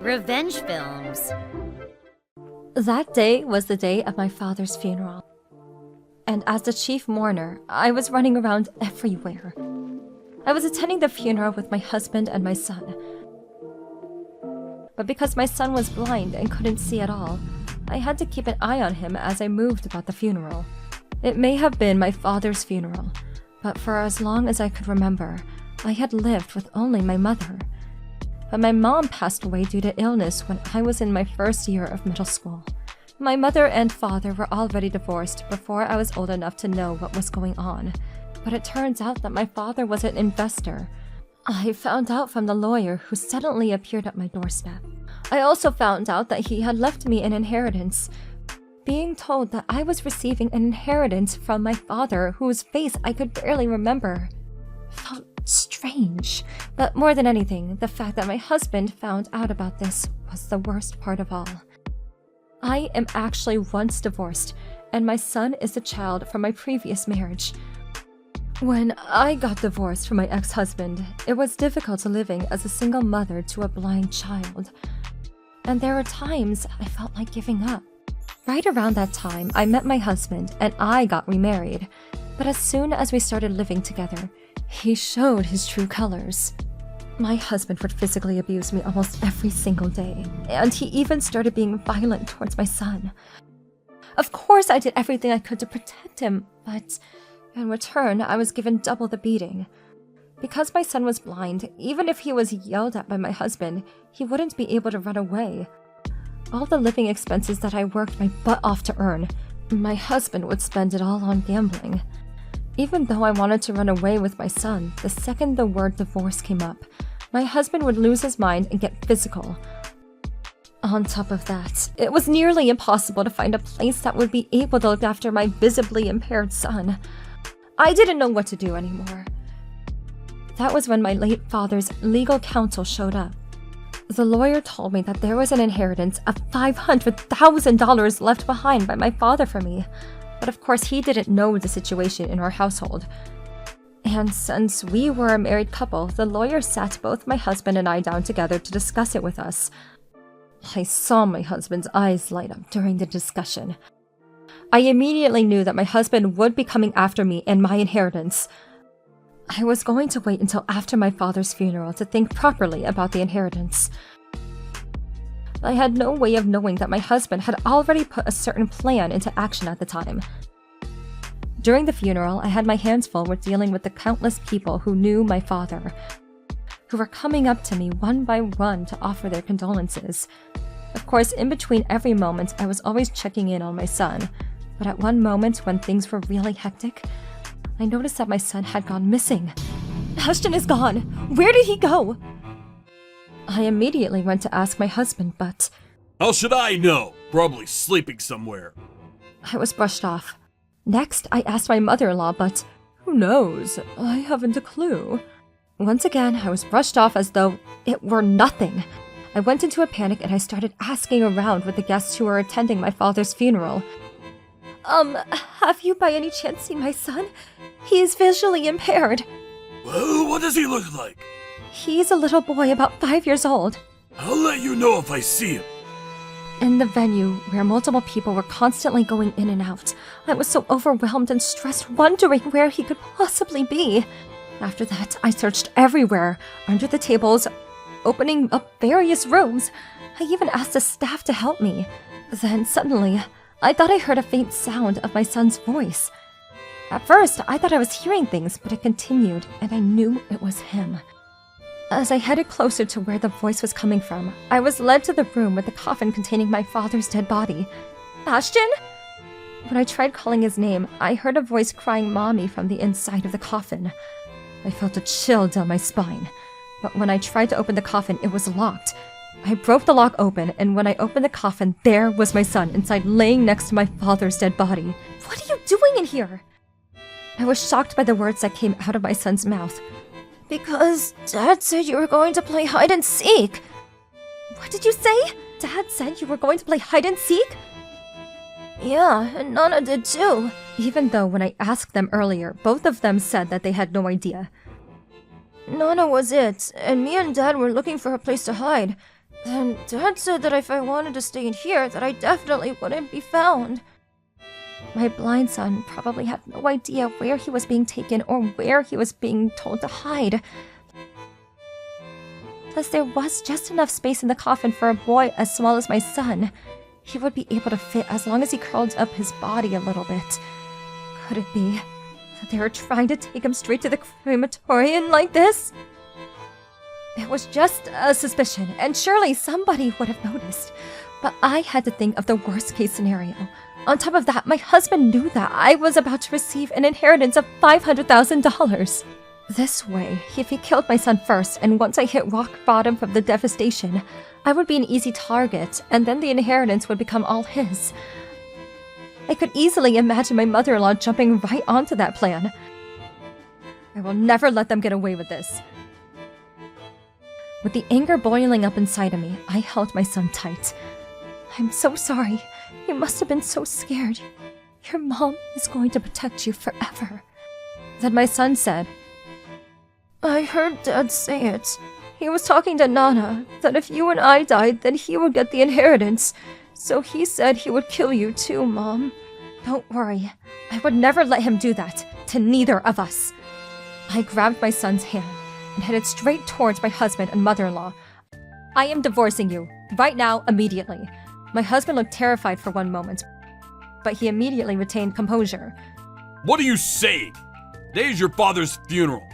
Revenge films. That day was the day of my father's funeral. And as the chief mourner, I was running around everywhere. I was attending the funeral with my husband and my son. But because my son was blind and couldn't see at all, I had to keep an eye on him as I moved about the funeral. It may have been my father's funeral, but for as long as I could remember, I had lived with only my mother. But my mom passed away due to illness when I was in my first year of middle school. My mother and father were already divorced before I was old enough to know what was going on. But it turns out that my father was an investor. I found out from the lawyer who suddenly appeared at my doorstep. I also found out that he had left me an inheritance. Being told that I was receiving an inheritance from my father, whose face I could barely remember, felt strange. But more than anything, the fact that my husband found out about this was the worst part of all. I am actually once divorced, and my son is a child from my previous marriage. When I got divorced from my ex-husband, it was difficult living as a single mother to a blind child. And there were times I felt like giving up. Right around that time, I met my husband and I got remarried. But as soon as we started living together, he showed his true colors. My husband would physically abuse me almost every single day, and he even started being violent towards my son. Of course, I did everything I could to protect him, but in return, I was given double the beating. Because my son was blind, even if he was yelled at by my husband, he wouldn't be able to run away. All the living expenses that I worked my butt off to earn, my husband would spend it all on gambling. Even though I wanted to run away with my son, the second the word divorce came up, my husband would lose his mind and get physical. On top of that, it was nearly impossible to find a place that would be able to look after my visibly impaired son. I didn't know what to do anymore. That was when my late father's legal counsel showed up. The lawyer told me that there was an inheritance of $500,000 left behind by my father for me. But of course, he didn't know the situation in our household. And since we were a married couple, the lawyer sat both my husband and I down together to discuss it with us. I saw my husband's eyes light up during the discussion. I immediately knew that my husband would be coming after me and my inheritance. I was going to wait until after my father's funeral to think properly about the inheritance. I had no way of knowing that my husband had already put a certain plan into action at the time. During the funeral, I had my hands full with dealing with the countless people who knew my father, who were coming up to me one by one to offer their condolences. Of course, in between every moment, I was always checking in on my son, but at one moment when things were really hectic, I noticed that my son had gone missing. Ashton is gone! Where did he go? I immediately went to ask my husband, but how should I know? Probably sleeping somewhere. I was brushed off. Next, I asked my mother-in-law, but who knows? I haven't a clue. Once again, I was brushed off as though it were nothing. I went into a panic and I started asking around with the guests who were attending my father's funeral. Have you by any chance seen my son? He is visually impaired. Well, what does he look like? He's a little boy about 5 years old. I'll let you know if I see him. In the venue, where multiple people were constantly going in and out, I was so overwhelmed and stressed, wondering where he could possibly be. After that, I searched everywhere, under the tables, opening up various rooms. I even asked the staff to help me. Then suddenly, I thought I heard a faint sound of my son's voice. At first, I thought I was hearing things, but it continued, and I knew it was him. As I headed closer to where the voice was coming from, I was led to the room with the coffin containing my father's dead body. Ashton? When I tried calling his name, I heard a voice crying "Mommy" from the inside of the coffin. I felt a chill down my spine, but when I tried to open the coffin, it was locked. I broke the lock open, and when I opened the coffin, there was my son inside, laying next to my father's dead body. What are you doing in here? I was shocked by the words that came out of my son's mouth. Because Dad said you were going to play hide and seek. What did you say? Dad said you were going to play hide and seek? Yeah, and Nana did too. Even though when I asked them earlier, both of them said that they had no idea. Nana was it, and me and Dad were looking for a place to hide. Then Dad said that if I wanted to stay in here, that I definitely wouldn't be found. My blind son probably had no idea where he was being taken or where he was being told to hide. Plus, there was just enough space in the coffin for a boy as small as my son. He would be able to fit as long as he curled up his body a little bit. Could it be that they were trying to take him straight to the crematorium like this? It was just a suspicion, and surely somebody would have noticed. But I had to think of the worst-case scenario. On top of that, my husband knew that I was about to receive an inheritance of $500,000. This way, if he killed my son first, and once I hit rock bottom from the devastation, I would be an easy target, and then the inheritance would become all his. I could easily imagine my mother-in-law jumping right onto that plan. I will never let them get away with this. With the anger boiling up inside of me, I held my son tight. I'm so sorry. You must have been so scared. Your mom is going to protect you forever. Then my son said, I heard Dad say it. He was talking to Nana, that if you and I died, then he would get the inheritance. So he said he would kill you too, Mom. Don't worry. I would never let him do that to neither of us. I grabbed my son's hand and headed straight towards my husband and mother-in-law. I am divorcing you, right now, immediately. My husband looked terrified for one moment, but he immediately retained composure. What are you saying? Today's your father's funeral.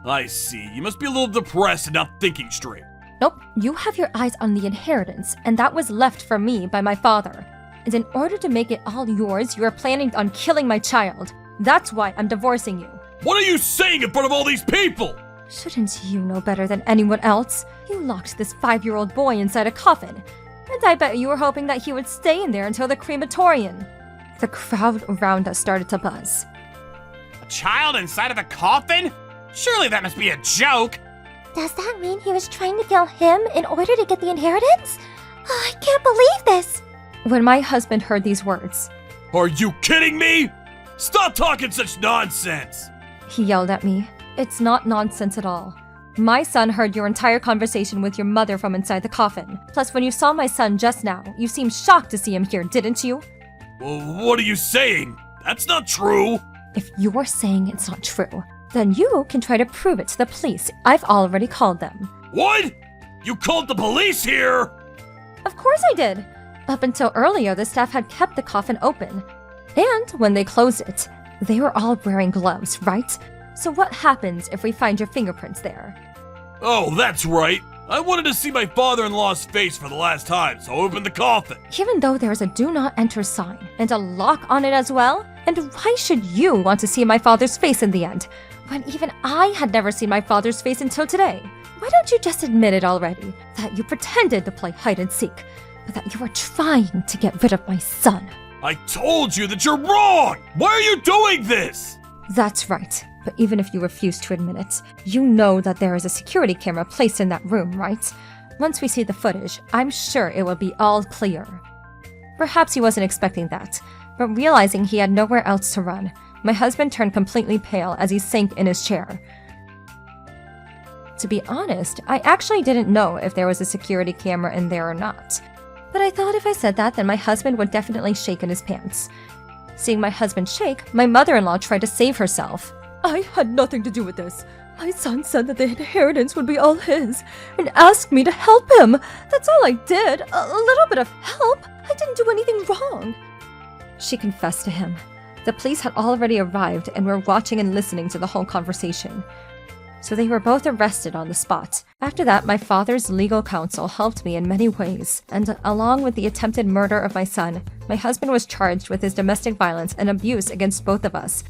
I see. You must be a little depressed and not thinking straight. Nope, you have your eyes on the inheritance, and that was left for me by my father. And in order to make it all yours, you are planning on killing my child. That's why I'm divorcing you. What are you saying in front of all these people? Shouldn't you know better than anyone else? You locked this 5-year-old boy inside a coffin. And I bet you were hoping that he would stay in there until the crematorium. The crowd around us started to buzz. A child inside of a coffin? Surely that must be a joke. Does that mean he was trying to kill him in order to get the inheritance? Oh, I can't believe this! When my husband heard these words, Are you kidding me? Stop talking such nonsense! he yelled at me. It's not nonsense at all. My son heard your entire conversation with your mother from inside the coffin. Plus, when you saw my son just now, you seemed shocked to see him here, didn't you? Well, what are you saying? That's not true. If you're saying it's not true, then you can try to prove it to the police. I've already called them. What? You called the police here? Of course I did. Up until earlier, the staff had kept the coffin open. And when they closed it, they were all wearing gloves, right? So what happens if we find your fingerprints there? Oh, that's right. I wanted to see my father-in-law's face for the last time, so I opened the coffin. Even though there is a do not enter sign and a lock on it as well? And why should you want to see my father's face in the end, when even I had never seen my father's face until today? Why don't you just admit it already, that you pretended to play hide and seek, but that you were trying to get rid of my son? I told you that you're wrong! Why are you doing this? That's right. But even if you refuse to admit it, you know that there is a security camera placed in that room, right? Once we see the footage, I'm sure it will be all clear. Perhaps he wasn't expecting that, but realizing he had nowhere else to run, my husband turned completely pale as he sank in his chair. To be honest, I actually didn't know if there was a security camera in there or not. But I thought if I said that, then my husband would definitely shake in his pants. Seeing my husband shake, my mother-in-law tried to save herself. I had nothing to do with this. My son said that the inheritance would be all his, and asked me to help him. That's all I did. A little bit of help. I didn't do anything wrong. She confessed to him. The police had already arrived and were watching and listening to the whole conversation. So they were both arrested on the spot. After that, my father's legal counsel helped me in many ways, and along with the attempted murder of my son, my husband was charged with his domestic violence and abuse against both of us,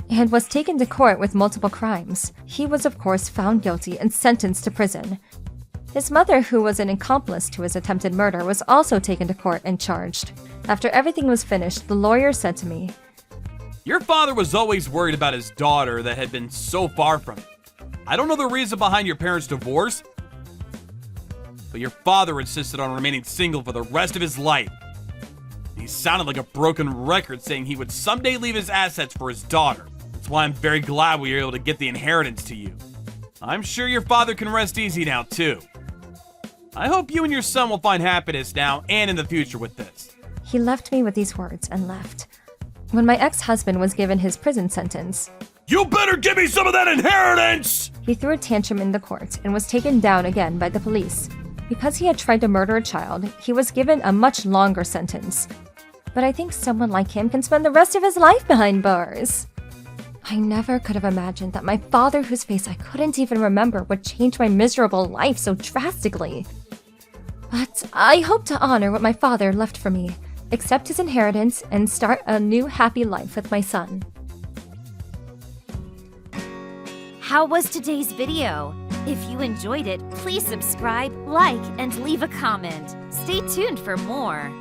and was taken to court with multiple crimes. He was, of course, found guilty and sentenced to prison. His mother, who was an accomplice to his attempted murder, was also taken to court and charged. After everything was finished, the lawyer said to me, Your father was always worried about his daughter that had been so far from him. I don't know the reason behind your parents' divorce, but your father insisted on remaining single for the rest of his life. He sounded like a broken record saying he would someday leave his assets for his daughter. That's why I'm very glad we were able to get the inheritance to you. I'm sure your father can rest easy now, too. I hope you and your son will find happiness now and in the future with this. He left me with these words and left. When my ex-husband was given his prison sentence, You better give me some of that inheritance! he threw a tantrum in the court and was taken down again by the police. Because he had tried to murder a child, he was given a much longer sentence. But I think someone like him can spend the rest of his life behind bars. I never could have imagined that my father, whose face I couldn't even remember, would change my miserable life so drastically. But I hope to honor what my father left for me, accept his inheritance, and start a new happy life with my son. How was today's video? If you enjoyed it, please subscribe, like, and leave a comment. Stay tuned for more.